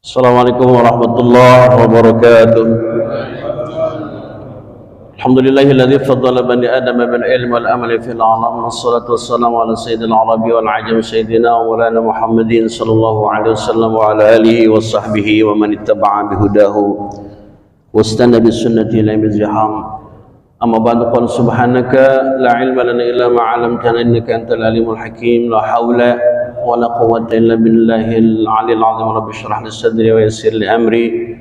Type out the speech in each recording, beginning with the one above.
Assalamualaikum warahmatullahi wabarakatuh. Alhamdulillahilladzi faddala bani Adam bil ilmi wal amali fil alam. Wassalatu wassalamu ala sayyidil arabi wal ajam sayyidina wa maulana Muhammadin sallallahu alaihi wasallam wa ala alihi wa sahbihi wa man ittaba'a bihudahu wastana bis sunnati ila yaumil qiyamah. Amma ba'du, qul subhanaka la ilma lana illa ma 'allamtana innaka antal alimul hakim. La haula wa la quwwata illa billahil 'aliyyil 'azim. Rabbi shrah li sadri wa yassir li amri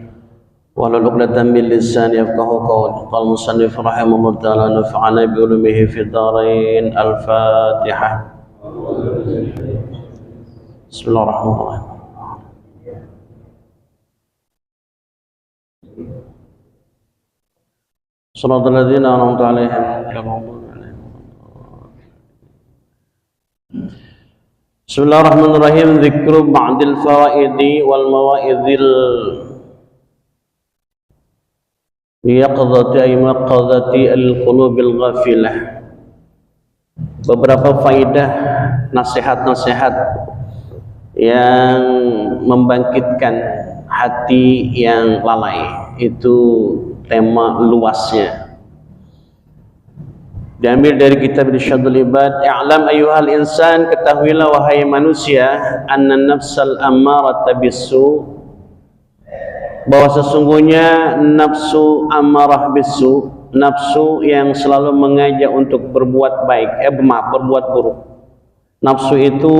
wa hlul 'uqdatam min lisani yafqahu qawli. Qala musannif rahimahullah ta'ala nafa'ana bi ulumihi fid dharain. Al-Fatihah. Bismillahirrahmanirrahim. Shiratal ladzina an'amta 'alaihim ghairil maghdubi 'alaihim. Bismillahirrahmanirrahim. Dzikru ba'dil fawaidi wal mawa'idil liyaqadati ay maqadati al-qulubil ghafilah. Beberapa faidah, nasihat-nasihat yang membangkitkan hati yang lalai. Itu tema luasnya. Diambil dari kitab Irsyadul Ibad. I'lam ayyuhal insan, ketahuilah wahai manusia, anna nafsal ammarata bisu, bahwa sesungguhnya nafsu amarah bisu, nafsu yang selalu mengajak untuk berbuat baik, berbuat buruk. Nafsu itu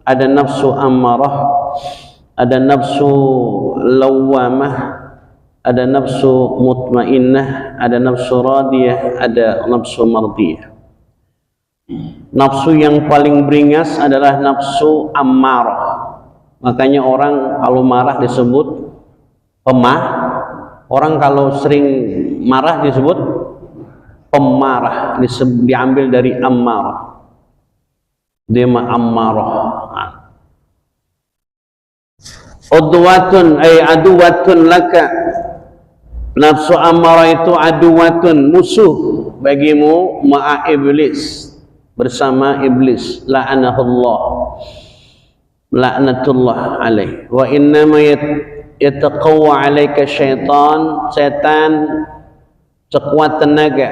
ada nafsu amarah, ada nafsu lawamah, ada nafsu mutmainnah, ada nafsu radiyah, ada nafsu mardiyah. Nafsu yang paling beringas adalah nafsu ammarah. Makanya orang kalau marah disebut pemah, orang kalau sering marah disebut pemarah, diambil dari ammarah. Dia ammarah. Udwatun ay aduwatun laka. Nafsu ammarah itu aduwatun, musuh bagimu, ma'a iblis, bersama iblis. La'anahullah, la'natullah alaih. Wa innama yataqawwa alaika syaitan, setan sekuat tenaga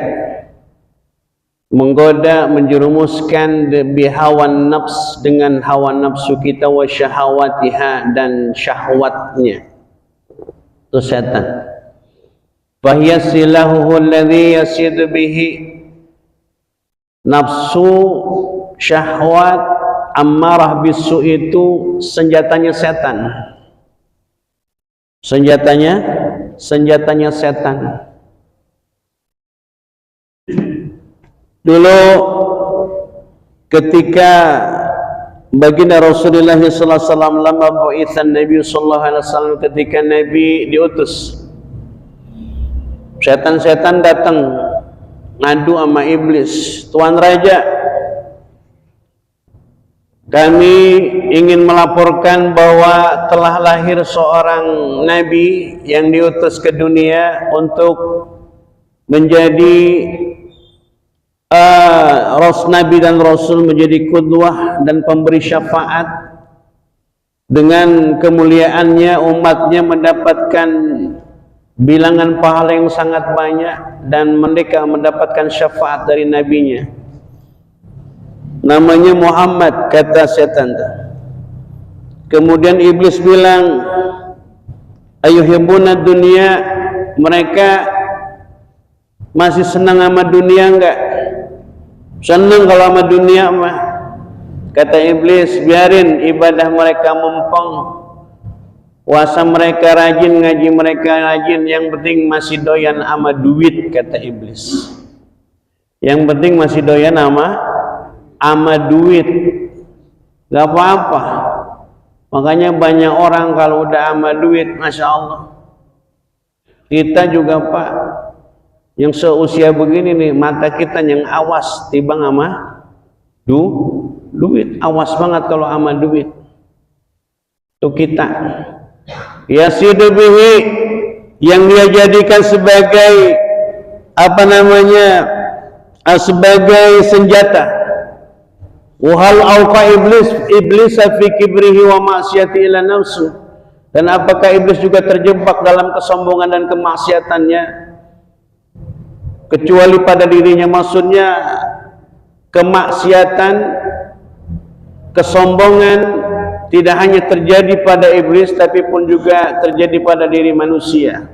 menggoda, menjerumuskan bihawan nafs, dengan hawa nafsu kita, wa syahawatiha, dan syahwatnya. Itu setan. Fahiya silahuhu alladhi yasidu bihi. Nafsu syahwat ammarah bisu itu senjatanya setan. Senjatanya setan. Dulu ketika baginda Rasulullah sallallahu alaihi wasallam, lama bu'itsan Nabi sallallahu alaihi wasallam, ketika Nabi diutus, setan-setan datang ngadu sama iblis. Tuan Raja, kami ingin melaporkan bahwa telah lahir seorang nabi yang diutus ke dunia untuk menjadi nabi dan rasul, menjadi qudwah dan pemberi syafaat. Dengan kemuliaannya umatnya mendapatkan bilangan pahala yang sangat banyak, dan mereka mendapatkan syafaat dari nabinya. Namanya Muhammad, kata setan. Kemudian iblis bilang, ayuhibbuna dunia, mereka masih senang sama dunia enggak? Senang kalau sama dunia mah. Kata iblis, biarin ibadah mereka mempeng, puasa mereka rajin, ngaji mereka rajin, yang penting masih doyan sama duit, kata iblis. Yang penting masih doyan sama duit, gak apa-apa. Makanya banyak orang kalau udah sama duit, masya Allah. Kita juga Pak, yang seusia begini nih, mata kita yang awas tibang sama duit. Awas banget kalau sama duit. Itu kita. Yasidu bihi, yang dia jadikan sebagai sebagai senjata. Wahal auqa iblis fi kibrihi wa maksiati ila nafsu. Dan apakah iblis juga terjebak dalam kesombongan dan kemaksiatannya kecuali pada dirinya? Maksudnya kemaksiatan, kesombongan tidak hanya terjadi pada iblis tapi pun juga terjadi pada diri manusia.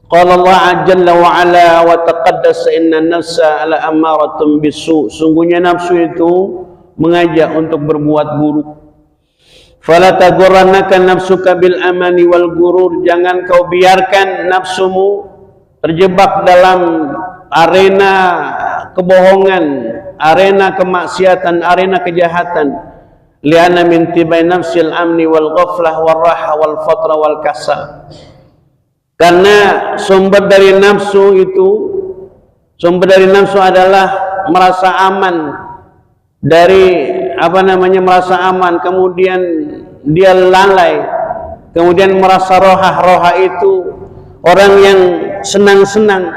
Qala Allah jalla wa ala wa taqaddas inna nafsa ala ammaratun bisu. Sungguhnya nafsu itu mengajak untuk berbuat buruk. Fala taghurrannaka nafsuka bil amani wal gurur. Jangan kau biarkan nafsumu terjebak dalam arena kebohongan, arena kemaksiatan, arena kejahatan. Li'anna min tibai nafsil amni wal ghaflah wal raha wal fatra wal kasal. Karena sumber dari nafsu adalah merasa aman dari merasa aman, kemudian dia lalai, kemudian merasa roha itu orang yang senang-senang,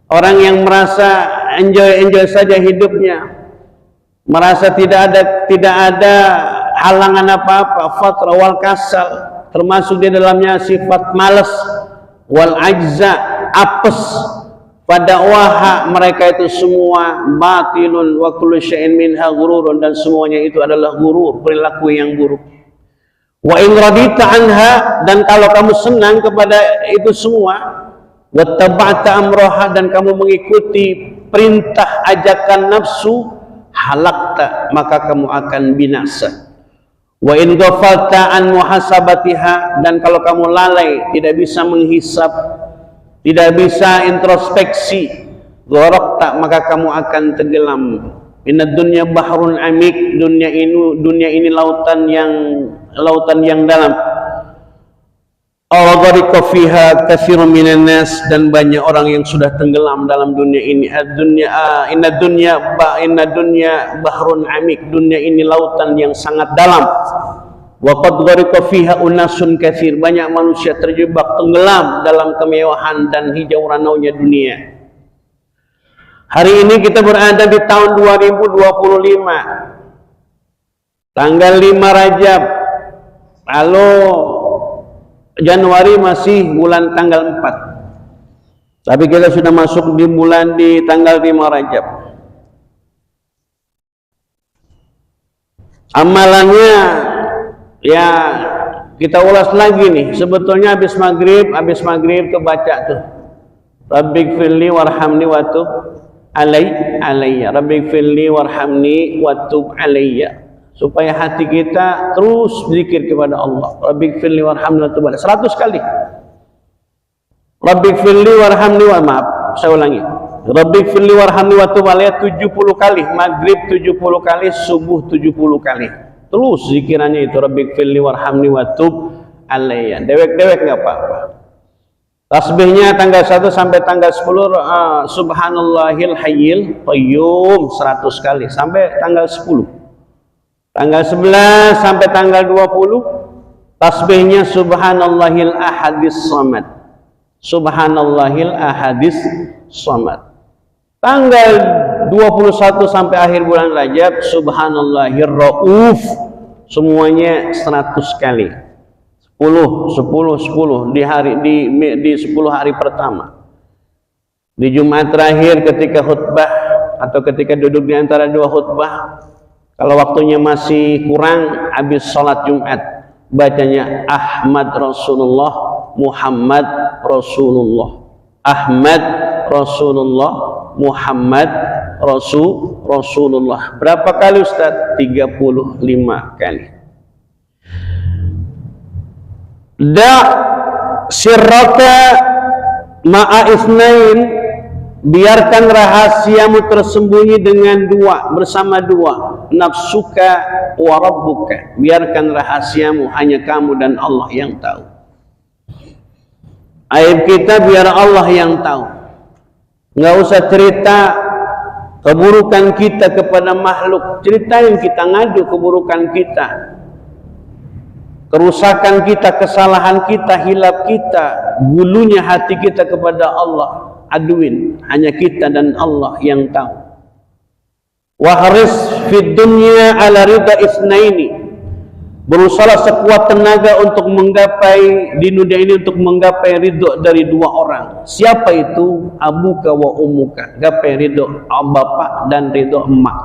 orang yang merasa enjoy saja hidupnya, merasa tidak ada halangan apa-apa, fatra wal kasal, termasuk di dalamnya sifat malas, wal ajza, apes. Pada waha mereka itu semua batilun wa kullu syai'in minha ghururun, dan semuanya itu adalah gurur, perilaku yang buruk. Wa in radita anha, dan kalau kamu senang kepada itu semua, wa taba'ta amraha, dan kamu mengikuti perintah ajakan nafsu, halakta, maka kamu akan binasa. Wa in ghafalta an muhasabatiha, dan kalau kamu lalai, tidak bisa menghisab, tidak bisa introspeksi, gharakta, maka kamu akan tenggelam. Inna dunya bahrun amik, dunia ini lautan yang dalam. Awadharika fiha katsirun minan nas, dan banyak orang yang sudah tenggelam dalam dunia ini. Inna dunya bahrun amik, dunia ini lautan yang sangat dalam. Wa qad gharika fiha unasun katsir, banyak manusia terjebak tenggelam dalam kemewahan dan hijau ranaunya dunia. Hari ini kita berada di tahun 2025, tanggal 5 Rajab, lalu Januari masih bulan tanggal 4, tapi kita sudah masuk di tanggal 5 Rajab. Amalannya ya kita ulas lagi nih. Sebetulnya habis maghrib kebaca tuh, Rabbighfirli warhamni watub alayya, Rabbighfirli warhamni watub alayya, supaya hati kita terus zikir kepada Allah. Rabbighfirli warhamni watub alayya 100 kali. Rabbighfirli warhamni saya ulangi, Rabbighfirli warhamni watub alayya 70 kali, maghrib 70 kali, subuh 70 kali. Terus zikirannya itu, Rabbighfirli warhamni watub alayya. Dewek-dewek nggak apa-apa. Tasbihnya tanggal 1 sampai tanggal 10 subhanallahil hayyil qayyum 100 kali sampai tanggal 10. Tanggal 11 sampai tanggal 20 tasbihnya subhanallahil ahadis samad. Subhanallahil ahadis samad. Tanggal 21 sampai akhir bulan Rajab subhanallahir rauf, semuanya 100 kali. 10 di 10 hari pertama. Di Jumat terakhir ketika khutbah atau ketika duduk di antara dua khutbah, kalau waktunya masih kurang, habis sholat Jumat, bacanya Ahmad Rasulullah, Muhammad Rasulullah, Ahmad Rasulullah, Muhammad Rasulullah. Berapa kali Ustaz? 35 kali. Da' sirraka ma'a itsnain, biarkan rahasiamu tersembunyi dengan dua, bersama dua. Nafsuka wa rabbuka, biarkan rahasiamu hanya kamu dan Allah yang tahu. Aib kita biar Allah yang tahu. Nggak usah cerita keburukan kita kepada makhluk. Ceritain kita, ngadu keburukan kita, kerusakan kita, kesalahan kita, hilaf kita, gulunya hati kita kepada Allah. Aduin, hanya kita dan Allah yang tahu. Wahris fid dunya ala ridha isnaini, berusaha sekuat tenaga untuk menggapai di dunia ini, untuk menggapai ridho dari dua orang. Siapa itu? Abuka wa ummuka, gapai ridho bapak dan ridho emak.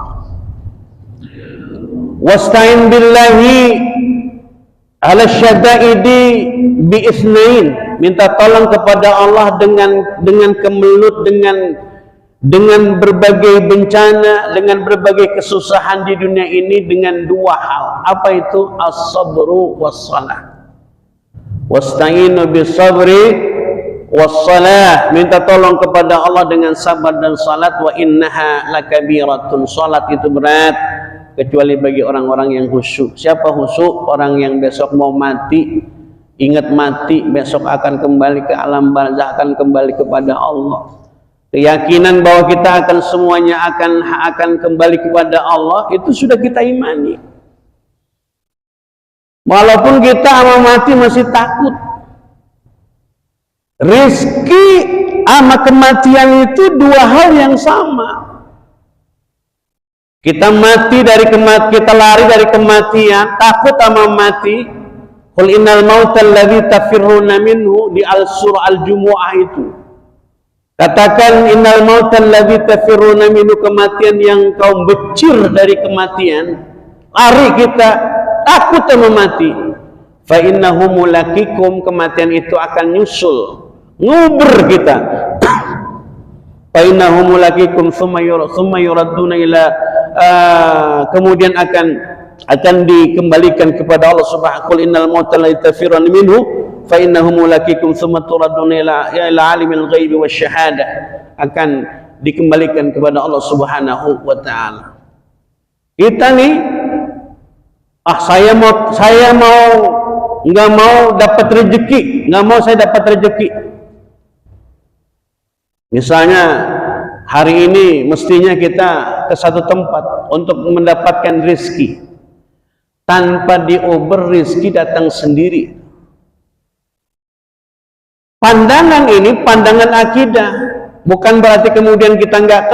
Wasta'in billahi ala syada'idi bi isnain, minta tolong kepada Allah dengan kemelut, dengan berbagai bencana, dengan berbagai kesusahan di dunia ini dengan dua hal. Apa itu? As-sabru was-salah. Wasta'inu bis-sabri was-salah, minta tolong kepada Allah dengan sabar dan salat. Wa innaha lakabiratun, salat itu berat kecuali bagi orang-orang yang khusyuk. Siapa khusyuk? Orang yang besok mau mati, ingat mati, besok akan kembali ke alam barzakh, akan kembali kepada Allah. Keyakinan bahwa kita akan semuanya akan kembali kepada Allah, itu sudah kita imani. Walaupun kita sama mati masih takut. Rizki sama kematian itu dua hal yang sama. Kita mati dari kita lari dari kematian, takut sama mati. Qul innal mautal ladzi tafirruna minhu, di surah Al-Jumu'ah itu. Katakan innal mautal ladzi tafirruna minhu, kematian yang kau becir dari kematian, lari kita, takut sama mati. Fa innahu mulaqikum, kematian itu akan nyusul, nguber kita. Fa innahu mulaqikum tsumma yuradduna ila, kemudian akan dikembalikan kepada Allah Subhanahu. Qul innal mautal ladzi tafirruna minhu fa innahu mulaqikum tsumma turadduna ila alimil ghaibi wasyahadah, akan dikembalikan kepada Allah Subhanahu wa taala. Kita nih, saya mau nggak mau dapat rezeki, nggak mau saya dapat rezeki. Misalnya hari ini mestinya kita ke satu tempat untuk mendapatkan rezeki, tanpa diober rezeki datang sendiri. Pandangan ini pandangan akidah, bukan berarti kemudian kita nggak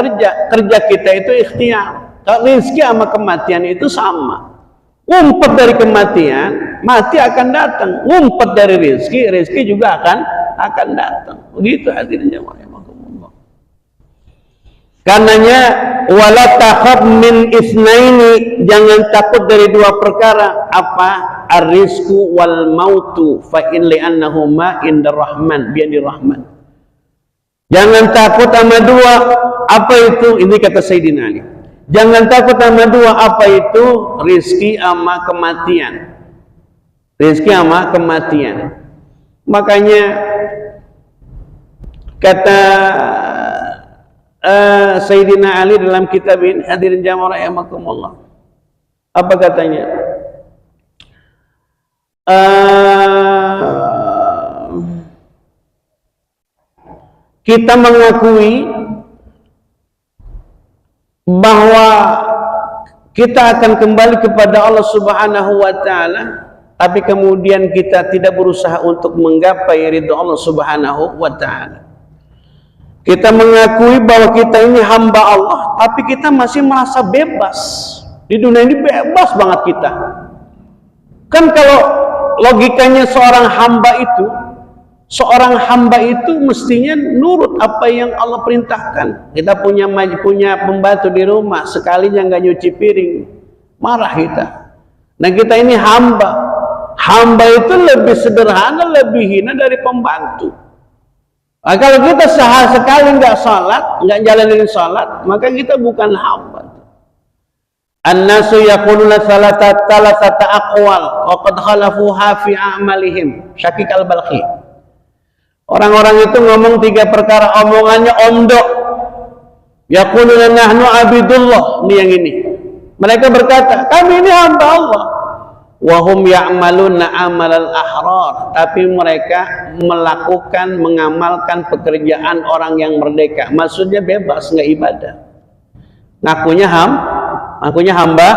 kerja kita itu ikhtiar. Rezeki sama kematian itu sama. Ngumpet dari kematian, mati akan datang. Ngumpet dari rezeki juga akan datang. Begitu hadirin jemaah. Karenanya wala takhaf min itsnaini, jangan takut dari dua perkara. Apa? Ar-rizqu wal mautu fa in li'annahuma indar rahman bi'adir rahman. Jangan takut sama dua. Apa itu? Ini kata Sayyidina Ali. Jangan takut sama dua. Apa itu? Rizki sama kematian. Rizki sama kematian. Makanya kata Sayyidina Ali dalam kitab ini, hadirin jamaah rahimakumullah, apa katanya? Kita mengakui bahwa kita akan kembali kepada Allah Subhanahu wa taala, tapi kemudian kita tidak berusaha untuk menggapai ridha Allah Subhanahu wa taala. Kita mengakui bahwa kita ini hamba Allah, tapi kita masih merasa bebas. Di dunia ini bebas banget kita. Kan kalau logikanya seorang hamba itu mestinya nurut apa yang Allah perintahkan. Kita punya pembantu di rumah, sekalinya nggak nyuci piring, marah kita. Nah kita ini hamba. Hamba itu lebih sederhana, lebih hina dari pembantu. Nah, kalau kita sekali nggak salat, nggak jalanin salat, maka kita bukan hamba. An-nasu yaquluna thalathata aqwal wa qad khalafuha fi a'malihim. Syakik al-Balkhi. Orang-orang itu ngomong tiga perkara, omongannya omdok. Yaquluna nahnu abidullah, ini yang ini. Mereka berkata, kami ini hamba Allah. Wahum ya'maluna amalal ahrar, tapi mereka mengamalkan pekerjaan orang yang merdeka. Maksudnya bebas, nggak ibadah. Ngakunya hamba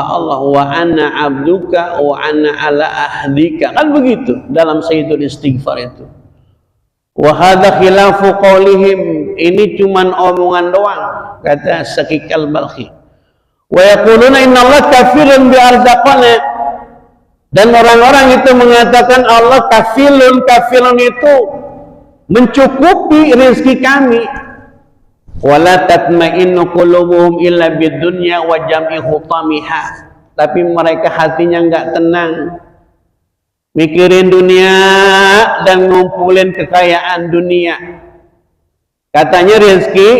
Allah. Wa ana abduka wa ana ala ahdika, kan begitu dalam Sayyidul Istighfar itu. Wa hadza khilafu qaulihim ini cuman omongan doang, kata Syakik al-Balkhi. Wa yaquluna innallaha kafilun bi arzaqana, dan orang-orang itu mengatakan Allah kafilun, kafilun itu mencukupi rezeki kami. Wala tatma'innu qulubuhum illa bidunya wa jam'i hutamiha, tapi mereka hatinya enggak tenang, mikirin dunia dan ngumpulin kekayaan dunia. Katanya rezeki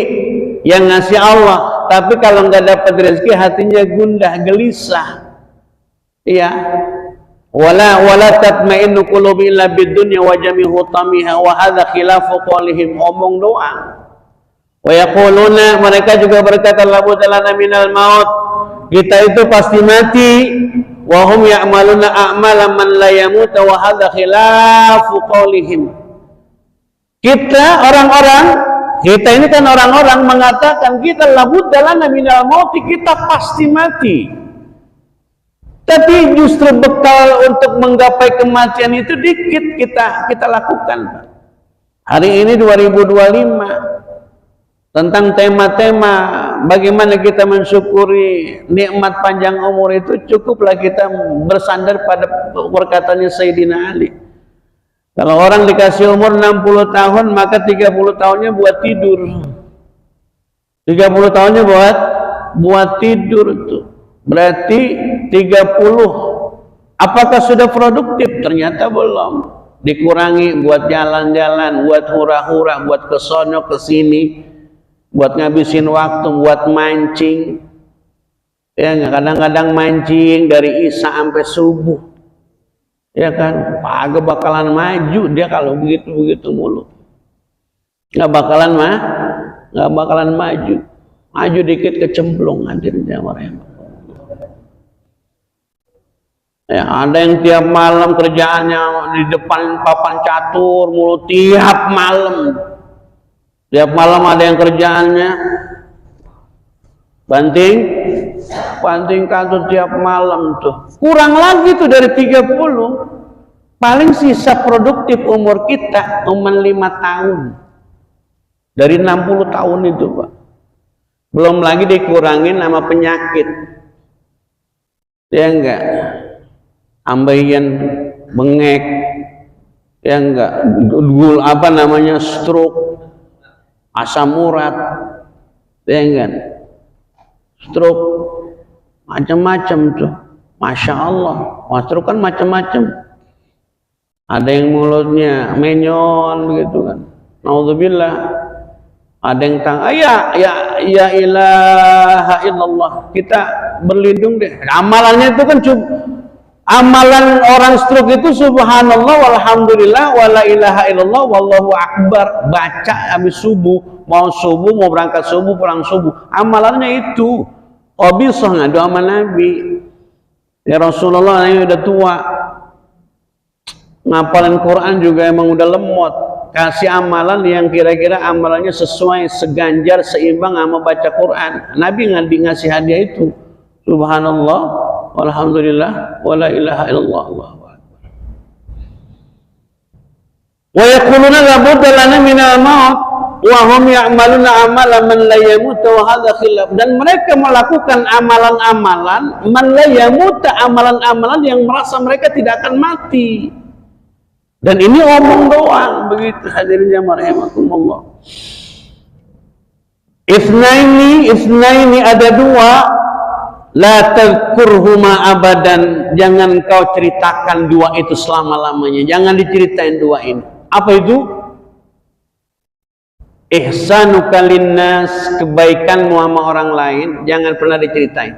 yang ngasih Allah, tapi kalau nggak dapat rezeki hatinya gundah gelisah. Iya. Wala tatma'innu qulubi illa bidunya wa jami hutamiha, wa hadza khilafu qawlihim, omong doang. Wa yaquluna, mereka juga berkata la budalana minal maut, kita itu pasti mati. Wa hum ya'maluna a'malan man la yamut, wa hadza khilafu qawlihim. Kita orang-orang, kita ini kan orang-orang mengatakan kita la budalana minal maut, kita pasti mati. Tapi justru bekal untuk menggapai kematian itu dikit kita lakukan. Hari ini 2025, tentang tema-tema bagaimana kita mensyukuri nikmat panjang umur itu, cukuplah kita bersandar pada perkataannya Sayyidina Ali. Kalau orang dikasih umur 60 tahun, maka 30 tahunnya buat tidur. 30 tahunnya buat tidur tuh. Berarti 30. Apakah sudah produktif? Ternyata belum. Dikurangi buat jalan-jalan, buat hura-hura, buat kesono kesini, buat ngabisin waktu, buat mancing. Ya, kadang-kadang mancing dari Isya sampai subuh. Ya kan, kagak bakalan maju dia kalau begitu mulu. Nggak bakalan maju. Maju dikit kecemplung, hadirin jamaah. Ya, ada yang tiap malam kerjaannya di depan papan catur mulu, tiap malam. Tiap malam ada yang kerjaannya banting kantor tiap malam tuh. Kurang lagi tuh dari 30. Paling sisa produktif umur kita cuma 5 tahun. Dari 60 tahun itu, Pak. Belum lagi dikurangin sama penyakit. Ya enggak? Ambeien, bengek, ya enggak, stroke, asam urat, ya enggak, stroke, macam-macam tuh. Masya Allah, stroke kan macam-macam. Ada yang mulutnya menyon begitu kan, naudzubillah. Ada yang ya ilaha illallah, kita berlindung deh. Amalannya itu kan amalan orang stroke itu subhanallah walhamdulillah wala ilaha illallah wallahu akbar, baca habis subuh, mau berangkat subuh, pulang subuh, amalannya itu. Bisa ngadu sama Nabi. Ya Rasulullah ini udah tua, ngapalin Quran juga emang udah lemot. Kasih amalan yang kira-kira amalannya sesuai, seganjar, seimbang sama baca Quran. Nabi ngasih hadiah itu. Subhanallah walhamdulillah wala ilaha illallah Allahu akbar. Wa yaquluna la budda lana minal maut wa hum ya'maluna amalan man la yamut, wa hadha khilaf. Dan mereka melakukan amalan-amalan man la yamut, amalan-amalan yang merasa mereka tidak akan mati. Dan ini omong doang, begitu hadirin jamaah rahimakumullah. Isnaini ada dua, la tadhkurhuma abadan, jangan kau ceritakan dua itu selama-lamanya, jangan diceritain dua ini. Apa itu? Ihsanuka linnas, kebaikanmu sama orang lain jangan pernah diceritain.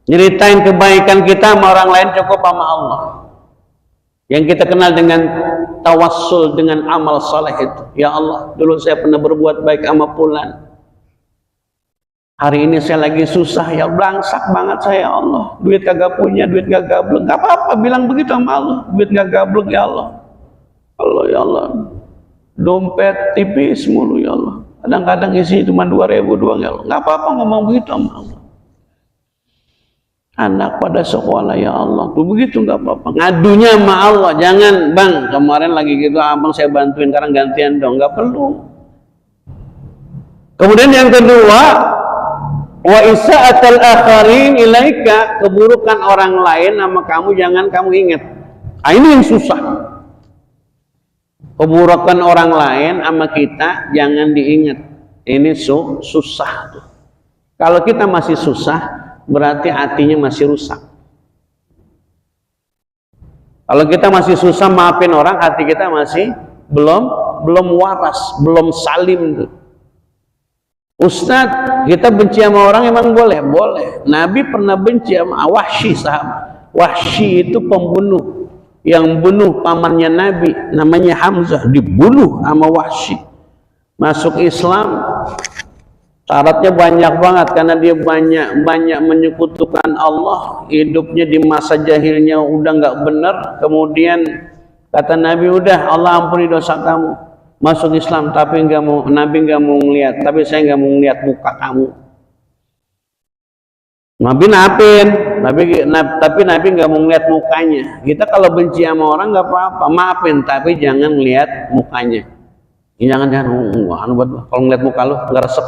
Nyeritain kebaikan kita sama orang lain cukup sama Allah. Yang kita kenal dengan tawassul, dengan amal saleh itu. Ya Allah, dulu saya pernah berbuat baik sama fulan. Hari ini saya lagi susah, ya belangsak banget saya, ya Allah. Duit kagak punya, duit gak gablek. Gak apa-apa, bilang begitu sama Allah. Duit gak gablek, ya Allah. Allah, ya Allah. Dompet tipis mulu, ya Allah. Kadang-kadang isi cuma 2.000 doang, ya Allah. Gak apa-apa ngomong begitu sama Allah. anak pada sekolah, ya Allah. Tuh begitu nggak apa-apa. Ngadunya sama Allah, jangan bang kemarin lagi gitu abang saya bantuin, sekarang gantian dong, nggak perlu. Kemudian yang kedua, wa isa'atal akharin ilaika, keburukan orang lain sama kamu jangan kamu ingat. Nah, ini yang susah. Keburukan orang lain sama kita jangan diingat. Ini susah tuh. Kalau kita masih susah, berarti hatinya masih rusak. Kalau kita masih susah maafin orang, hati kita masih belum waras, belum salim tuh. Ustadz, kita benci sama orang emang boleh? Boleh. Nabi pernah benci sama Wahsy, sahabat. Wahsy itu pembunuh yang bunuh pamannya Nabi, namanya Hamzah, dibunuh sama Wahsy. Masuk Islam, syaratnya banyak banget karena dia banyak menyekutukan Allah. Hidupnya di masa jahilnya udah nggak benar. Kemudian kata Nabi, udah Allah ampuni dosa kamu. Masuk Islam, tapi Nabi nggak mau ngeliat, tapi saya nggak mau ngeliat muka kamu. Nabi napin, tapi Nabi nggak mau ngeliat mukanya. Kita kalau benci sama orang nggak apa-apa, maafin, tapi jangan ngeliat mukanya. Jangan kalau ngeliat muka lu nggak resep.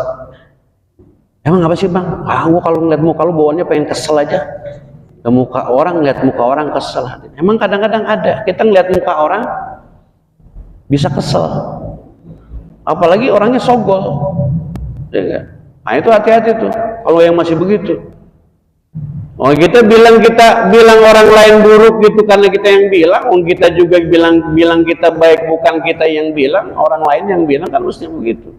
Emang apa sih bang? Gua kalau ngeliat muka lu bawaannya pengen kesel aja. Ke muka orang, ngeliat muka orang kesel. Emang kadang-kadang ada kita ngeliat muka orang bisa kesel, apalagi orangnya sogol, ya kan? Nah itu hati-hati tuh kalau yang masih begitu. Oh kita bilang orang lain buruk gitu karena kita yang bilang. Kita juga bilang kita baik bukan kita yang bilang, orang lain yang bilang, kan mestinya begitu.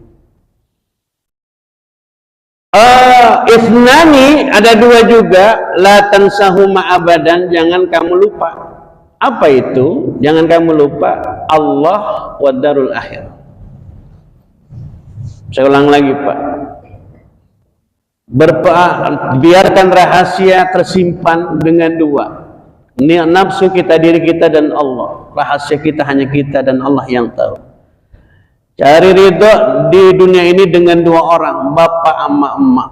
Isnani, ada dua juga, la tansahuma abadan, jangan kamu lupa. Apa itu? Jangan kamu lupa Allah wa darul akhir. Saya ulang lagi Pak. Biarkan rahasia tersimpan dengan dua. Nafsu kita, diri kita, dan Allah. Rahasia kita hanya kita dan Allah yang tahu. Cari ridho di dunia ini dengan dua orang, bapak sama emak.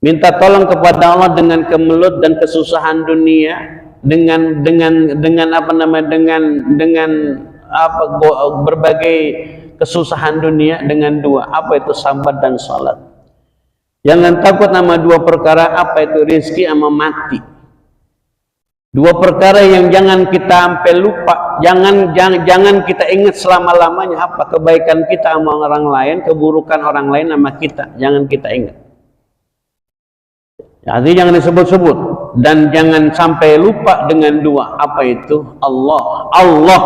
Minta tolong kepada Allah dengan kemelut dan kesusahan dunia, dengan berbagai kesusahan dunia dengan dua. Apa itu? Sabar dan salat. Jangan takut sama dua perkara. Apa itu? Rizki sama mati. Dua perkara yang jangan kita sampai lupa, jangan kita ingat selama-lamanya. Apa? Kebaikan kita sama orang lain, keburukan orang lain sama kita, jangan kita ingat. Jadi jangan disebut-sebut dan jangan sampai lupa dengan dua. Apa itu? Allah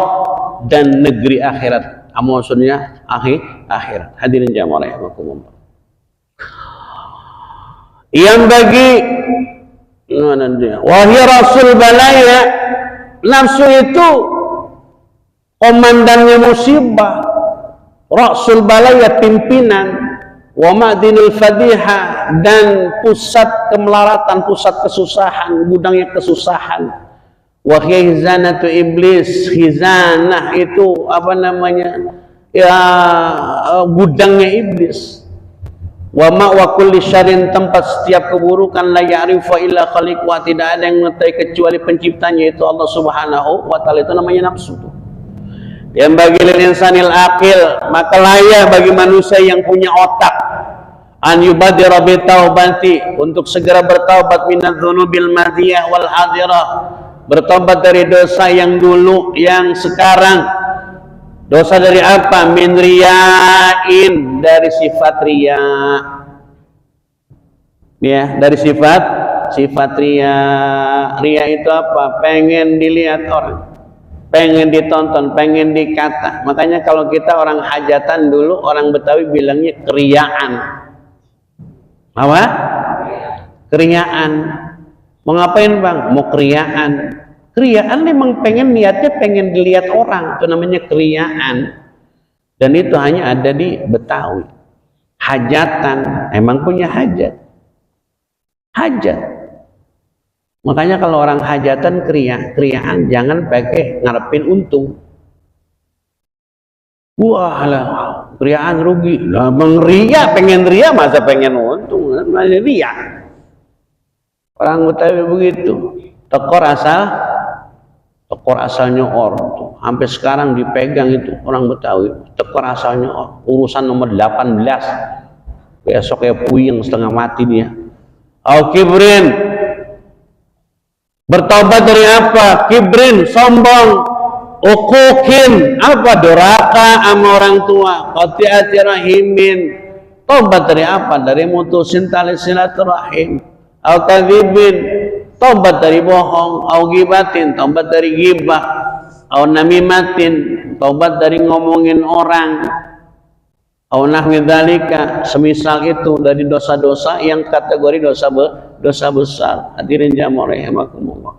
dan negeri akhirat. Maksudnya akhirat. Hadirin jamaah rahimakumullah. Yang bagi wahai Rasul balaya, nafsu itu komandannya musibah, Rasul balaya pimpinan, wa ma'dinul fadiha, dan pusat kemelaratan, pusat kesusahan, gudangnya kesusahan. Wa khizanatu iblis, khizanah itu apa namanya? Ya gudangnya iblis. Wa ma wa kulli syarrin, tempat setiap keburukan, la ya'rifu illa khaliqu, tidak ada yang mengetahui kecuali penciptanya, yaitu Allah Subhanahu wa taala. Itu namanya nafsu tuh. Yang bagi linsanil aqil, maka layak bagi manusia yang punya otak, an yubadira bi taubati, untuk segera bertaubat minadz dzunubil madiyah wal hadirah, bertobat dari dosa yang dulu, yang sekarang. Dosa dari apa? Min riyain, dari sifat riya. Ya, dari sifat riya. Riya itu apa? Pengen dilihat orang, pengen ditonton, pengen dikata. Makanya kalau kita orang hajatan dulu, orang Betawi bilangnya keriaan. Apa? Keriaan. Mau ngapain bang? Mau keriaan. Keriaan memang niatnya pengen dilihat orang, itu namanya keriaan. Dan itu hanya ada di Betawi. Hajatan, emang punya hajat. Makanya kalau orang hajatan keriaan, jangan pakai ngarepin untung. Wah lah, keriaan rugi. Lah pengen ria, masa pengen untung? Masih ria. Orang Betawi begitu. Tekor asal nyoor tuh. Sampai sekarang dipegang itu orang Betawi. Tekor asal nyoor. Urusan nomor 18. Besok ya puyeng setengah mati dia. Au kibrin. Bertobat dari apa? Kibrin, sombong. Ukukin, apa? Doraka sama orang tua. Qati'ati rahimin. Tobat dari apa? Dari mutusin tali silaturahim. Au kadzibin, tobat dari bohong. Au gibatin, tobat dari gibah. Au namimatin, tobat dari ngomongin orang. Au nahwi dzalika, semisal itu dari dosa-dosa yang kategori dosa besar. Hadirin jamaah rahimakumullah.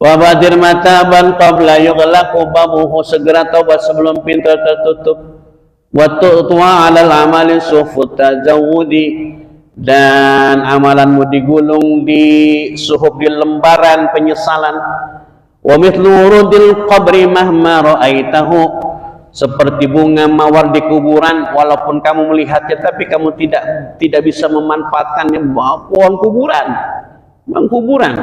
Wa badir mataban qabla yughlaqu babuhu, segera taubat sebelum pintu tertutup. Wa tu'tuwa 'alal amali sufut tazawudi, dan amalanmu digulung di suhuf, di lembaran penyesalan. Wa mithlu urudil qabri mahma ra'aitahu, seperti bunga mawar di kuburan, walaupun kamu melihatnya tapi kamu tidak bisa memanfaatkannya. Pohon kuburan, bang kuburan.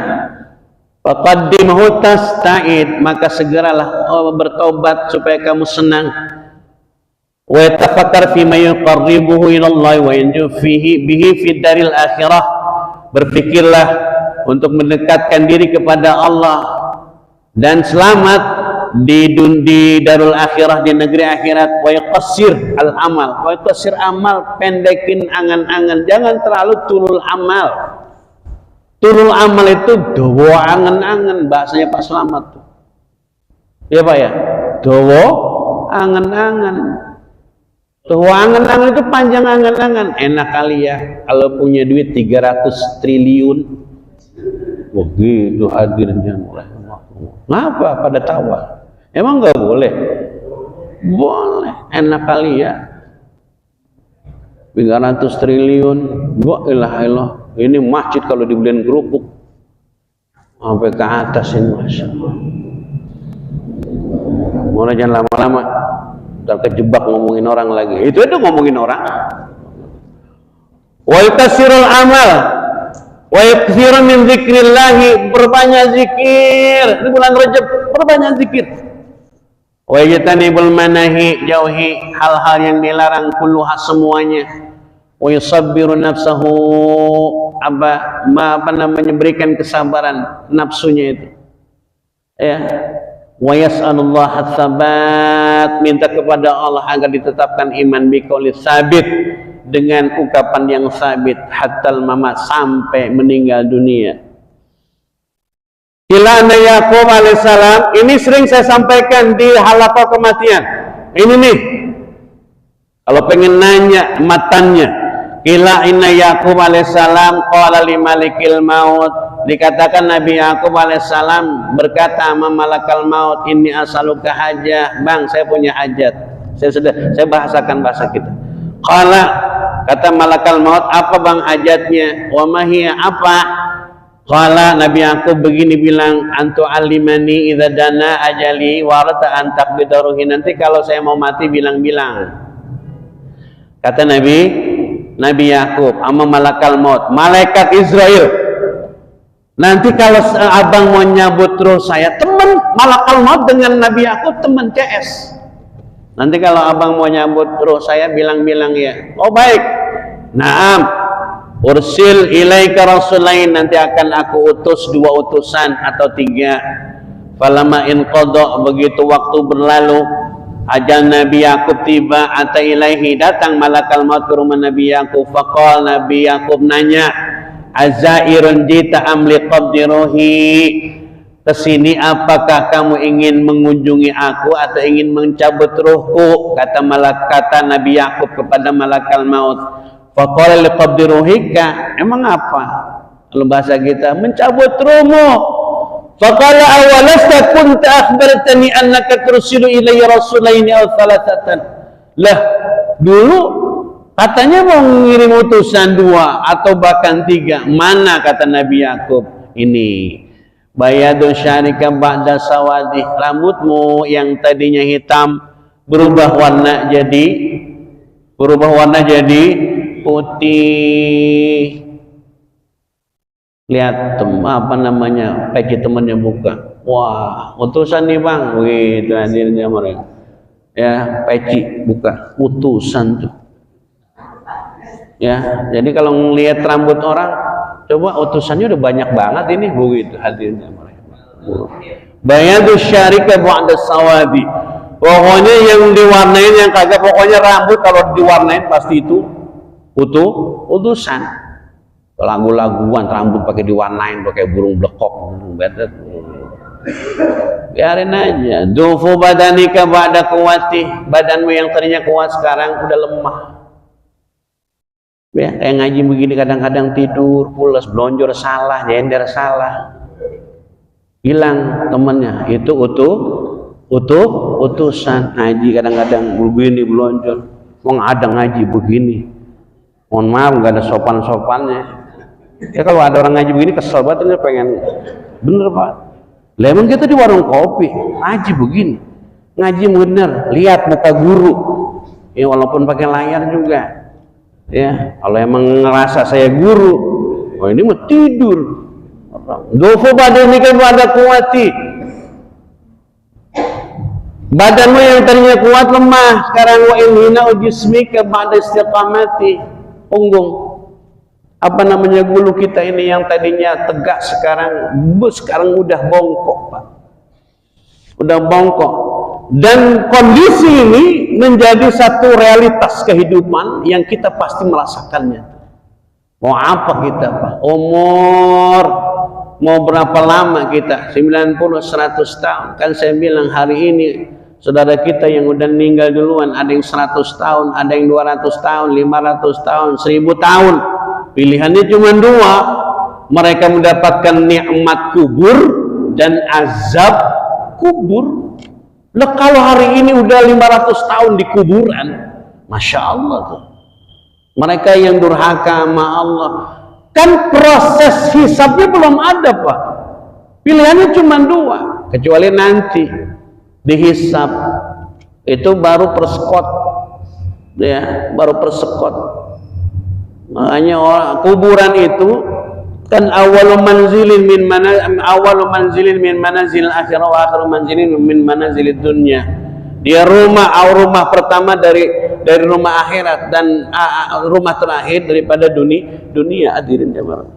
Faqaddimhu tasta'id, maka segeralah bertobat supaya kamu senang. Wa tafakkar fi ma yuqarribuhu ila Allah wa yanju bihi fi daril akhirah, berpikirlah untuk mendekatkan diri kepada Allah dan selamat di darul akhirah, di negeri akhirat. Wa yaqassir al amal, wa yaqassir amal, pendekin angan-angan, jangan terlalu tulul amal. Tulul amal itu dowo angan-angan, bahasanya Pak Slamet tuh. Ya Pak ya, dowo angan-angan. Dowo angan-angan itu panjang angan-angan. Enak kali ya kalau punya duit 300 triliun. Begitu hadirnya mulai. Ngapa pada tawa? Emang nggak boleh? Boleh, enak kali ya. 300 triliun, wa ilaha illallah. Ini masjid kalau dibeliin kerupuk sampai ke atas ini, masya Allah. Mulai jangan lama-lama, terkejebak ngomongin orang lagi. Itu ngomongin orang. Wa yukasirul amal, wa yuksiru min zikrillahi, berbanyak zikir. Di bulan Rajab berbanyak zikir. Wa yajtanibul manahi, jauhi hal-hal yang dilarang, kulluha semuanya. Wa yusabbiru nafsahu, berikan kesabaran nafsunya itu ya. Wa yas'alullah ats-tsabat, minta kepada Allah agar ditetapkan iman biqauli sabit, dengan ucapan yang sabit, hatal mamat, sampai meninggal dunia. Ila anna Yaqub alaihissalam, ini sering saya sampaikan di halaqah kematian ini nih, kalau pengen nanya matannya. Ila inna Yaqub alaihissalam qala li malikil maut, dikatakan Nabi Yaqub alaihissalam berkata sama malakal maut, ini asaluka hajah, bang saya punya hajat. Saya bahasakan bahasa kita. Qala, kata malakal maut, apa bang hajatnya? Wa ma hiya, apa? Qala, Nabi Yaqub begini bilang, antu alimani idza dana ajali wa rata an taqbidaruhi, nanti kalau saya mau mati bilang-bilang. Kata Nabi Yaqub sama malakal maut, malaikat Israel, nanti kalau abang mau nyabut roh saya, teman malakal maut dengan Nabi Yaqub teman CS. Nanti kalau abang mau nyabut roh saya bilang-bilang ya. Oh baik. Naam. Ursil ilaika rasulain, nanti akan aku utus 2 utusan atau 3. Falamma in qada, begitu waktu berlalu, ajal Nabi Yaqub tiba, ata ilaihi, datang malakal maut ke rumah Nabi Yaqub. Faqal, Nabi Yaqub nanya, azairun jita amli qabdi ruhi, kesini apakah kamu ingin mengunjungi aku atau ingin mencabut ruhku? Kata Nabi Yaqub kepada malakal maut. Faqala li qabdi ruhika, emang apa? Kalau bahasa kita, mencabut ruhmu. Faqala awalasta kunta akhbartani annaka tursilu ilayya rasulaini aw thalathatan. Lah, dulu katanya mau ngirim utusan 2 atau bahkan 3. Mana, kata Nabi Yaqub? Ini bayadun syarika ba'da sawadi, rambutmu yang tadinya hitam berubah warna jadi putih. lihat apa namanya peci temennya buka, wah utusan nih bang, begitu hadirnya mereka. Ya peci buka, utusan tuh. Ya, jadi kalau ngelihat rambut orang, coba utusannya udah banyak banget ini, begitu hadirnya mereka. Bayadu syarika ba'da sawadi. Pokoknya yang diwarnain yang kagak, pokoknya rambut kalau diwarnain pasti itu utusan. Lagu-laguan rambut pakai diwarnain pakai burung blekok, betet. Biarin aja. Dufu badanika ba'da quwwati, badanmu yang tadinya kuat sekarang udah lemah. Ya, kayak ngaji begini kadang-kadang tidur, pulas, blonjor salah, nyender salah. Hilang temennya, itu utusan ngaji kadang-kadang begini blonjor. Wong ada ngaji begini. Mohon maaf nggak ada sopan-sopannya. Ya kalau ada orang ngaji begini kesel banget, pengen bener pak. Lemon kita di warung kopi ngaji begini, ngaji bener, lihat muka guru. Ya walaupun pakai layar juga. Ya kalau emang ngerasa saya guru, oh ini mau tidur. Dofu badanika ba'da quwwati. Badanmu yang tadinya kuat lemah, sekarang wa inhina ujismika ba'da istiqamati. Punggung, apa namanya bulu kita ini yang tadinya tegak sekarang udah bongkok pak, udah bongkok. Dan kondisi ini menjadi satu realitas kehidupan yang kita pasti merasakannya. Mau apa kita pak? Umur mau berapa lama kita? 90, 100 tahun. Kan saya bilang hari ini saudara kita yang udah meninggal duluan, ada yang 100 tahun, ada yang 200 tahun, 500 tahun, 1000 tahun. Pilihannya cuma dua. Mereka mendapatkan nikmat kubur dan azab kubur. Nah, kalau hari ini udah 500 tahun di kuburan, Masya Allah tuh. Mereka yang durhaka sama Allah. Kan proses hisabnya belum ada pak. Pilihannya cuma dua. Kecuali nanti dihisab itu baru persekot, ya baru persekot. Makanya orang kuburan itu kan awalu manzilin min manazil akhirah wa akhiru manzilin min manazil dunya. Dia rumah pertama dari rumah akhirat dan rumah terakhir daripada dunia. Hadirin jemaah.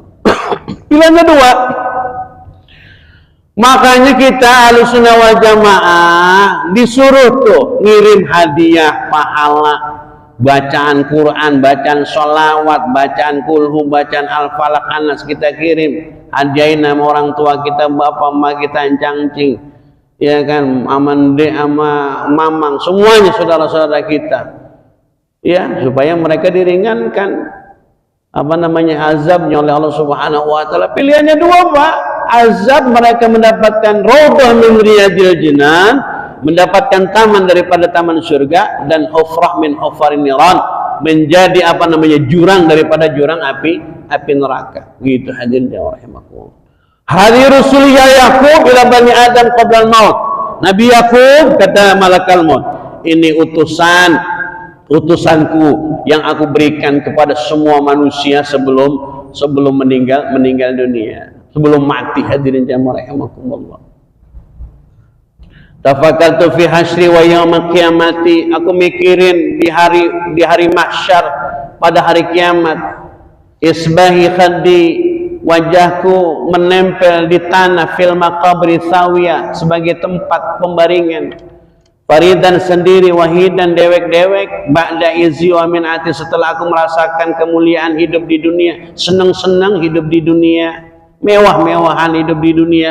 Pilihannya dua. Makanya kita Ahlussunnah wal Jamaah disuruh tuh ngirim hadiah pahala, bacaan Quran, bacaan sholawat, bacaan kulhu, bacaan al-falaq, anas kita kirim, hadiahin sama orang tua kita, bapak emak kita, cangcing, ya kan, amande ama mamang, semuanya saudara-saudara kita, ya supaya mereka diringankan apa namanya azabnya oleh Allah Subhanahu Wa Taala. Pilihannya dua pak. Azab mereka mendapatkan raudhah min riyadil jinan, mendapatkan taman daripada taman surga, dan hufrah min hufarin niran, menjadi apa namanya jurang daripada jurang api neraka. Gitu hadirin ya rahimakumullah. Hadir Rasul Yaqub ila bani Adam qabla al-maut. Nabi Yaqub kata malakal maut, ini utusanku yang aku berikan kepada semua manusia sebelum meninggal dunia. Sebelum mati hadirin jamaah rahimakumullah. Tafakkartu fi hasyri wa yaumil qiyamati, aku mikirin di hari mahsyar, pada hari kiamat. Isbahi khaddi, wajahku menempel di tanah fil maqabri sawiya, sebagai tempat pembaringan. Faridan sendiri, wahidan dewek-dewek, ba'da izi wa min ati, setelah aku merasakan kemuliaan hidup di dunia, senang-senang hidup di dunia, mewah-mewahan hidup di dunia.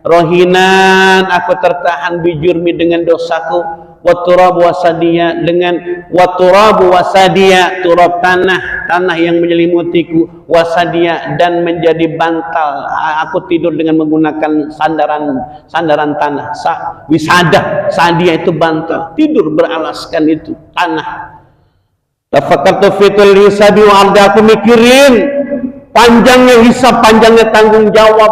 Rohinan, aku tertahan bijurmi dengan dosaku, waturabu wasadiya, dengan waturabu wasadiya, turab tanah yang menyelimutiku, wasadiya, dan menjadi bantal. Aku tidur dengan menggunakan sandaran tanah. Wisada, sadia itu bantal, tidur beralaskan itu tanah. Tafakkartu fitul hisabi wa arda, aku mikirin panjangnya hisab, panjangnya tanggung jawab,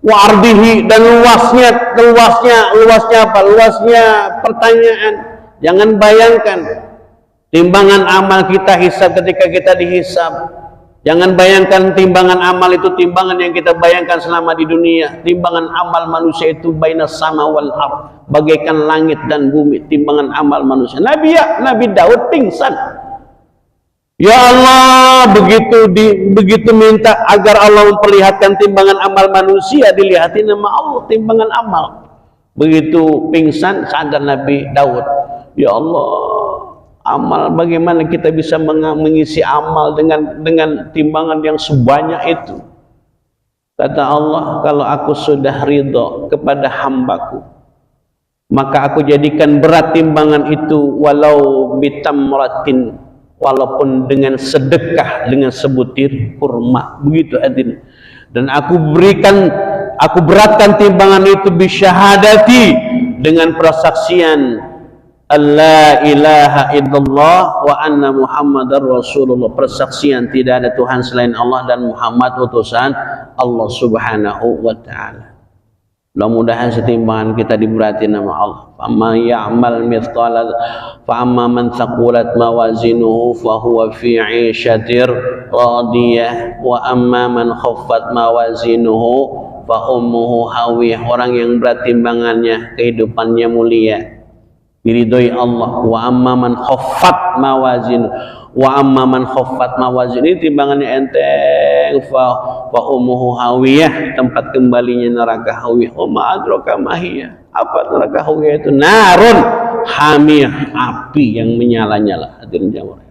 wa ardihi, dan luasnya apa? Luasnya pertanyaan. Jangan bayangkan timbangan amal kita hisab ketika kita dihisab. Jangan bayangkan timbangan amal itu timbangan yang kita bayangkan selama di dunia. Timbangan amal manusia itu bainas sama wal ard, bagaikan langit dan bumi. Timbangan amal manusia. Nabi Daud pingsan. Ya Allah, begitu minta agar Allah memperlihatkan timbangan amal manusia, dilihatin nama Allah timbangan amal. Begitu pingsan sadar Nabi Daud, ya Allah, amal, bagaimana kita bisa mengisi amal dengan timbangan yang sebanyak itu. Kata Allah, kalau aku sudah ridho kepada hambaku, maka aku jadikan berat timbangan itu walau bitamratin, walaupun dengan sedekah, dengan sebutir kurma. Begitu hadirin. Dan aku beratkan timbangan itu bisyahadati, dengan persaksian Allah ilaha illallah wa anna Muhammadar Rasulullah, persaksian tidak ada Tuhan selain Allah dan Muhammad utusan Allah subhanahu wa ta'ala. Mudah-mudahan setimbangan kita diberati nama Allah. Fama ya'mal mithqala, fa amma man thaqulat mawazinuhu fa huwa fi 'ishatir radiyah wa amma man khaffat mawazinuhu fa ummuhu hawiyah. Orang yang berat timbangannya, kehidupannya mulia, diridhoi Allah. Wa amma man khaffat mawazin, wa amma man khaffat mawazin, ini timbangannya enteng, fa ummuhu hawiyah, tempat kembalinya neraka hawiyah. Ma adraka mahiyah, apa neraka hawiyah itu? Narun hamiyah, api yang menyala-nyala. Hadirin jamaah,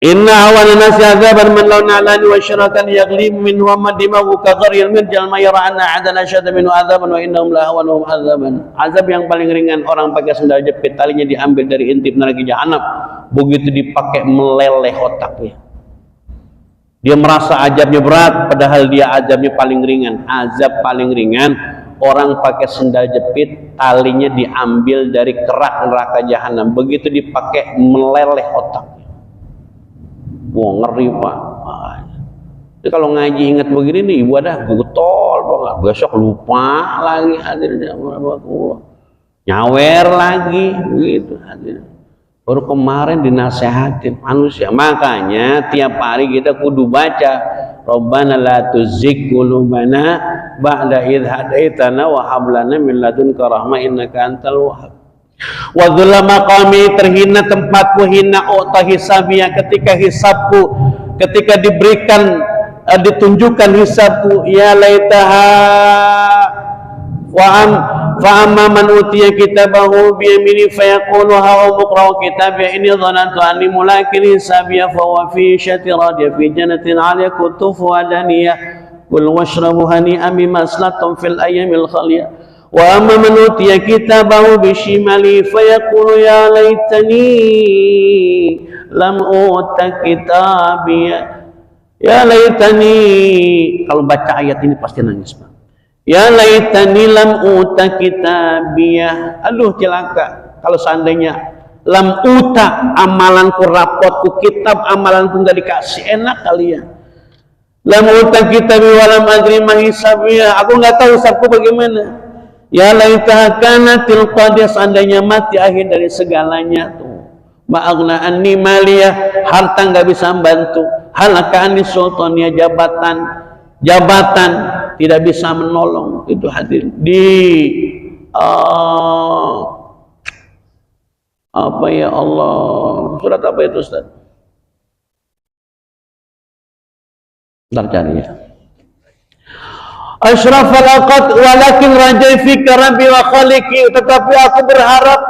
inna awana nasi azaban man law na'lani wa syarakan yaghlim min wa madimahu ka gharil mirjal ma yara anna adana syadda minhu azaban wa innahum la hawanhum azaban. Azab yang paling ringan, orang pakai sendal jepit, talinya diambil dari intip neraka jahanam, begitu dipakai meleleh otaknya. Dia merasa azabnya berat, padahal dia azabnya paling ringan. Azab paling ringan, orang pakai sendal jepit, talinya diambil dari kerak neraka jahanam, begitu dipakai meleleh otak. Wah, ngeri Pak. Jadi kalau ngaji ingat begini nih, ibadah getol banget. Besok lupa lagi, hadirin nyawer lagi, gitu hadirin. Baru kemarin dinasehatin manusia. Makanya tiap hari kita kudu baca, Rabbana la tuzigh qulubana ba'da idh hadaitana wa hab lana min ladunka rahmah innaka antal wahhab. Wa dhula maqami, terhina tempatku, hina uta hisabiyah, ketika hisabku, ketika diberikan ditunjukkan hisabku. Ya laitaha fa amma man utiya kitabahu bi yamini fa yaqulu ha umqra kitabiya inni dhanantu anni mulakin hisabiya fa huwa fi shatirad fi jannatin 'aliyah kutufuha daniyah kul washrabu hani'an bima aslaftum fil ayyamil khaliyah. Wa amma man utiya kitabahu bishimali fayaqulu ya laitani lam uta kitabiya. Ya laitani, kalau baca ayat ini pasti nangis Pak. Ya laitani lam uta kitabiya. Aduh celaka kalau seandainya lam uta, amalanku, rapotku, kitab amalanku enggak dikasih. Enak kali ya. Lam uta kitabi wa lam adri ma hisabiya. Aku enggak tahu hisabku bagaimana. Ya laitaha kanatil qadiyah, seandainya mati akhir dari segalanya tuh. Ma'aghna anni maliyah, harta enggak bisa membantu. Halaka anni sultaniyah, jabatan tidak bisa menolong. Itu hadir di apa ya Allah, surat apa itu Ustaz? Bentar cari ya. Ashrafal aqad walakin rajai fika rabbi wa khaliqi, tetapi aku berharap,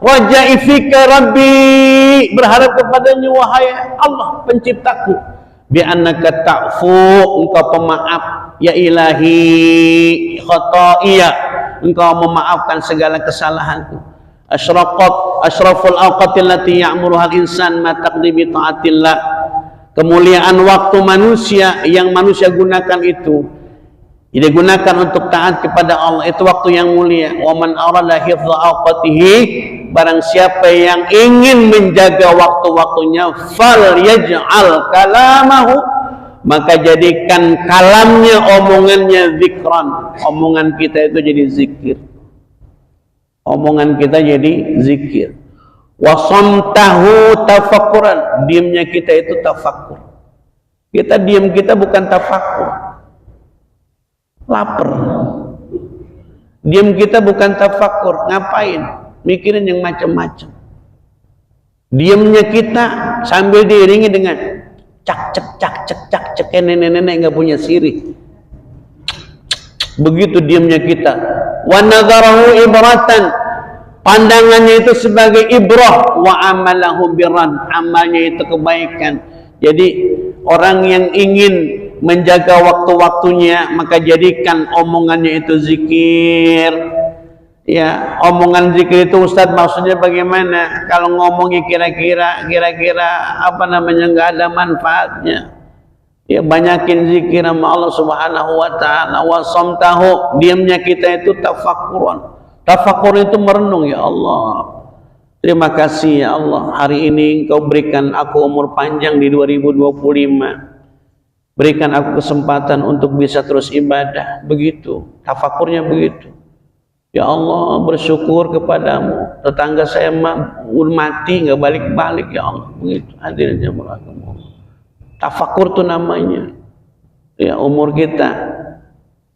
rajai fika rabbi, berharap kepadanya wahai Allah penciptaku, bi annaka ta'fu, engkau pemaaf, ya ilahi khata'iya, engkau memaafkan segala kesalahanku. Ashraful awqatil lati ya'muruha al-insan ma taqdi bi ta'atillah, kemuliaan waktu manusia yang manusia gunakan itu digunakan untuk taat kepada Allah, itu waktu yang mulia. Wa man arada hifdha awqatihi, barang siapa yang ingin menjaga waktu-waktunya, fal yaj'al kalamahu, maka jadikan kalamnya, omongannya, zikran. Omongan kita itu jadi zikir, omongan kita jadi zikir. Wa samtahu tafakkuran, diamnya kita itu tafakkur. Kita diam kita bukan tafakkur, lapar. Diam kita bukan tafakkur, ngapain? Mikirin yang macam-macam. Diamnya kita sambil diiringi dengan cak cek nenek-nenek nggak punya sirih. Begitu diamnya kita. Wa nadharahu ibratan, pandangannya itu sebagai ibrah. Wa amalahu birran, amalnya itu kebaikan. Jadi orang yang ingin menjaga waktu-waktunya, maka jadikan omongannya itu zikir. Ya, omongan zikir itu Ustadz maksudnya bagaimana? Kalau ngomongnya kira-kira apa namanya nggak ada manfaatnya. Ya, banyakin zikir sama Allah Subhanahu wa taala. Wa samtahu, diamnya kita itu tafakkuran. Tafakkur itu merenung, ya Allah. Terima kasih ya Allah, hari ini Engkau berikan aku umur panjang di 2025. Berikan aku kesempatan untuk bisa terus ibadah. Begitu, tafakurnya begitu. Ya Allah, bersyukur kepadamu. Tetangga saya mati nggak balik-balik, ya Allah. Begitu, hadirin jemaah. Tafakur itu namanya. Ya, umur kita.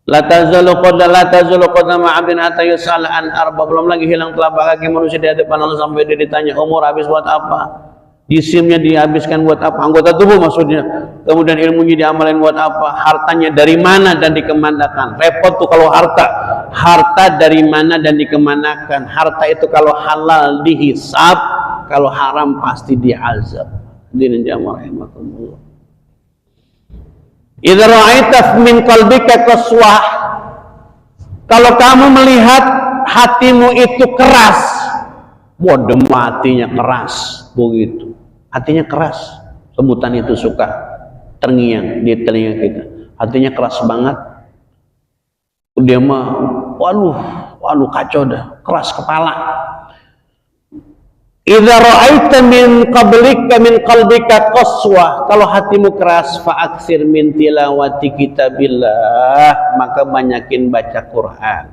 La tazalu qadama 'abdin hatta yus'al an arba. Belum lagi hilang telapak kaki manusia di hadapan Allah sampai dia ditanya umur habis buat apa? Jisimnya dihabiskan buat apa? Anggota tubuh maksudnya. Kemudian ilmunya diamalin buat apa? Hartanya dari mana dan dikemanakan? Repot tuh kalau harta. Harta dari mana dan dikemanakan? Harta itu kalau halal dihisab, kalau haram pasti diazab. Hadirin jamaah rahimakumullah. Idza ra'aita min qalbika qaswah, kalau kamu melihat hatimu itu keras, bodoh hatinya keras, begitu. Hatinya keras, sebutan itu suka terngiang di telinga kita. Hatinya keras banget. Dia mah, waduh kacau dah, keras kepala. Idza ra'aita min qalbika qaswah, kalau hatimu keras, fa'aktsir min tilawati kitabillah, maka banyakin baca Quran.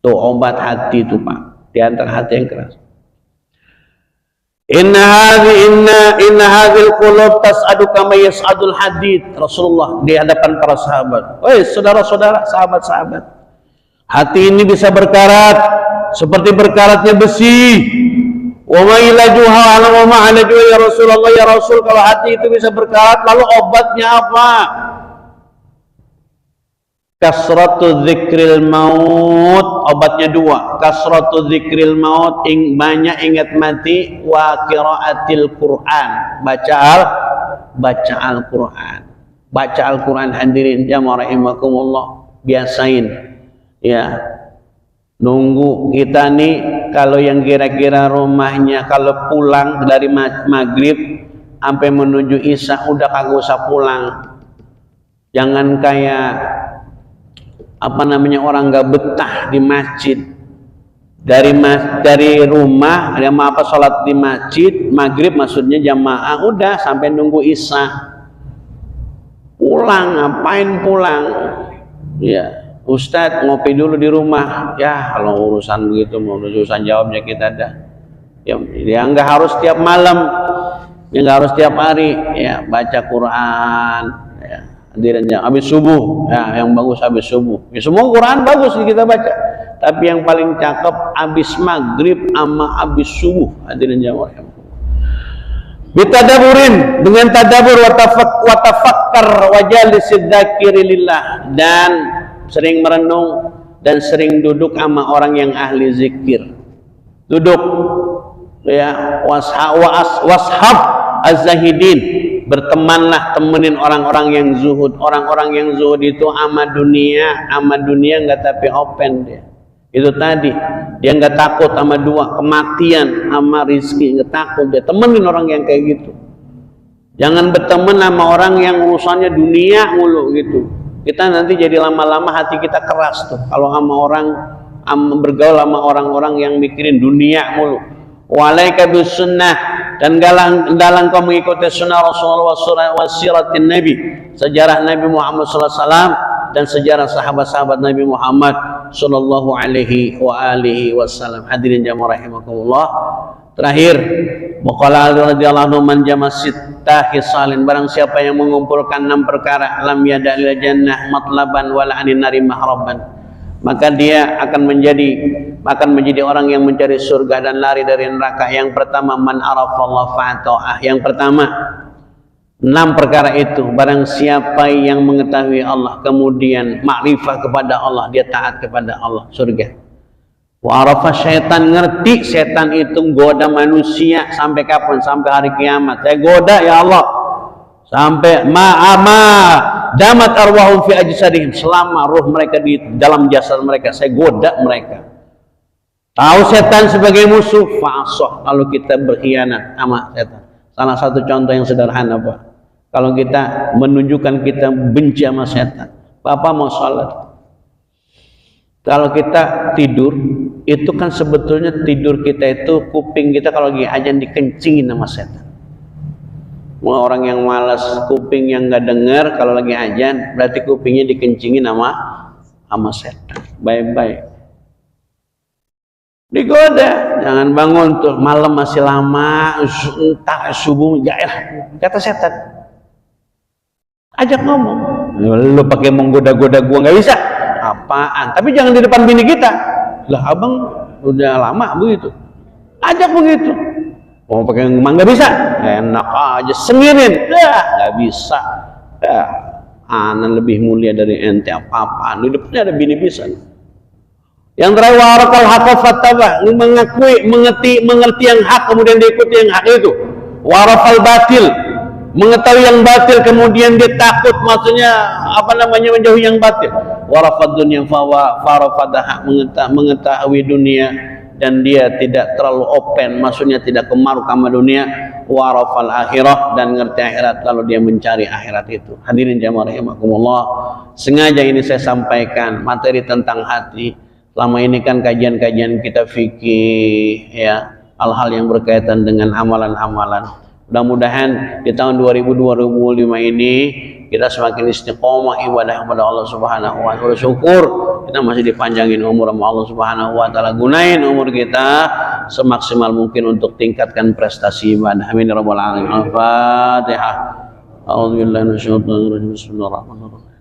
Tuh obat hati itu Pak, di antara hati yang keras. Inna hadhil qulub tas'adu kama yas'adul hadid. Rasulullah di hadapan para sahabat. Woi, saudara-saudara, sahabat-sahabat. Hati ini bisa berkarat seperti berkaratnya besi. Wa ma ilajuha ala wa ma alajuha ya Rasulullah, ya Rasul, kalau hati itu bisa berkarat, lalu obatnya apa? Kasratu dzikril maut, obatnya dua. Kasratu dzikril maut, banyak ingat mati, wa qiraatil Quran, baca Al-Quran. Baca Al-Quran, hadirin jamaah rahimakumullah, biasain ya. Nunggu kita nih, kalau yang kira-kira rumahnya kalau pulang dari maghrib sampai menuju isya udah kagak usah pulang. Jangan kayak apa namanya orang nggak betah di masjid. Dari rumah ada apa sholat di masjid maghrib maksudnya jamaah udah sampai nunggu isya. Pulang ngapain pulang? Ya. Ustadz ngopi dulu di rumah, ya kalau urusan begitu mau urusan jawabnya kita dah. Ya nggak harus tiap malam, ya nggak harus tiap hari, ya baca Quran, ya hadirin habis subuh, ya yang bagus habis subuh. Ya, semua Quran bagus kita baca, tapi yang paling cakep habis maghrib sama habis subuh, hadirin jamaah. Bitadaburin, dengan tadabur wa tafakkar wa jalisid dzakiri lillah, dan sering merenung dan sering duduk sama orang yang ahli zikir. Duduk ya, washab az-zahidin, bertemanlah, temenin orang-orang yang zuhud. Orang-orang yang zuhud itu ama dunia nggak tapi open dia. Itu tadi dia nggak takut sama dua, kematian sama rizki, nggak takut dia. Temenin orang yang kayak gitu. Jangan berteman sama orang yang urusannya dunia mulu gitu. Kita nanti jadi lama-lama hati kita keras tuh kalau bergaul sama orang-orang yang mikirin dunia mulu. Walaika bis sunnah, dan dalam kau mengikuti sunnah Rasulullah wa siratin Nabi, sejarah Nabi Muhammad SAW dan sejarah sahabat-sahabat Nabi Muhammad sallallahu alaihi wa alihi wasallam. Hadirin jamaah rahimakumullah, Terakhir, waqala radhiyallahu anhu man jamassitta khisalin, barang siapa yang mengumpulkan 6 perkara, lam yada'il jannah matlaban wala anin nari mahraban, maka dia akan menjadi orang yang mencari surga dan lari dari neraka. Yang pertama, man arafallah fa'ata'ah. Yang pertama, 6 perkara itu, barang siapa yang mengetahui Allah kemudian makrifah kepada Allah, dia taat kepada Allah, surga. Wa arafa syaitan, ngerti setan itu goda manusia sampai kapan? Sampai hari kiamat. Saya goda ya Allah sampai ma'ama damat arwahum fi ajsadihim, selama ruh mereka di dalam jasad mereka saya goda mereka. Tahu setan sebagai musuh, fa'asah, kalau kita berkhianat sama setan. Salah satu contoh yang sederhana, Pak, kalau kita menunjukkan kita benci sama setan. Bapak mau sholat, kalau kita tidur, itu kan sebetulnya tidur kita itu kuping kita kalau lagi ajan dikencingin sama setan. Mau orang yang malas kuping yang nggak dengar kalau lagi ajan, berarti kupingnya dikencingin sama setan. Baik-baik. Digoda, jangan bangun tuh malam masih lama, entah subuh kata setan. Ajak ngomong, lu pakai menggoda-goda gua nggak bisa. Apaan? Tapi jangan di depan bini kita. Lah abang udah lama begitu. Ajak begitu. Mau pakai emang nggak bisa. Enak aja sengirin. Nggak bisa. Ana lebih mulia dari ente apa-apaan. Di depannya ada bini bisa. Yang terakhir warakal haqafataba, mengerti yang hak kemudian diikuti yang hak itu. Warafal batil, mengetahui yang batil kemudian dia takut, maksudnya menjauhi yang batil. Warafad dunya farafadaha, mengetahui dunia dan dia tidak terlalu open, maksudnya tidak kemaruk sama dunia. Warafal akhirah, dan ngerti akhirat lalu dia mencari akhirat itu. Hadirin jamaah rahimakumullah, sengaja ini saya sampaikan materi tentang hati. Selama ini kan kajian-kajian kita fikih ya, hal-hal yang berkaitan dengan amalan-amalan. Mudah-mudahan di tahun 2005 ini kita semakin istiqomah ibadah kepada Allah Subhanahu wa taala. Syukur kita masih dipanjangin umur sama Allah Subhanahu wa taala. Gunain umur kita semaksimal mungkin untuk tingkatkan prestasi ibadah. Amin ya rabbal alamin. Al-Fatihah. A'udzubillahi minasyaitonir rajim. Bismillahirrahmanirrahim.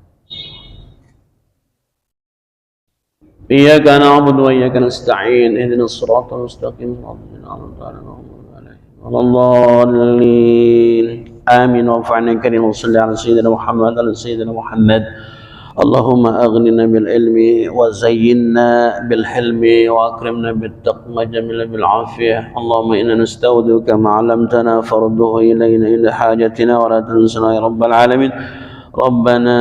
Iyyaka na'budu wa iyyaka nasta'in. Ihdinas siratal mustaqim. Walladallin. Amin. Wa'fa'na karim wa salli ala sayyidina Muhammad ala sayyidina Muhammad. Allahumma aghnina bil ilmi wa zayyinna bil hilmi wa akrimna bit taqwa jamilna bil afiyah. Allahumma inna nasta'uduka ma 'allamtana farudduhu ilayna ila hajatina wa la tansana ya rabbal alamin. ربنا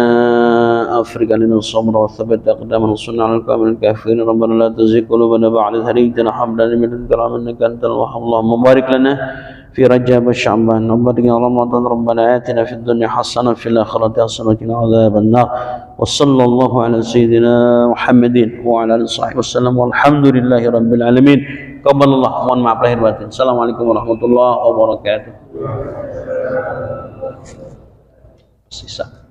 أفرغ علينا الصبر وثبت أقدامنا وانصرنا على القوم الكافرين. ربنا لا تزغ قلوبنا بعد إذ هديتنا وهب لنا من لدنك رحمة إنك أنت الوهاب. اللهم بارك لنا في رجب وشعبان وبارك رمضان. ربنا آتنا في الدنيا حسنة وفي الآخرة حسنة وقنا عذاب النار. وصلى الله على سيدنا محمد وعلى آله وصحبه وسلم والحمد لله رب العالمين. Qabalullah. Mohon maaf lahir batin. Assalamualaikum warahmatullahi wabarakatuh. Sisa.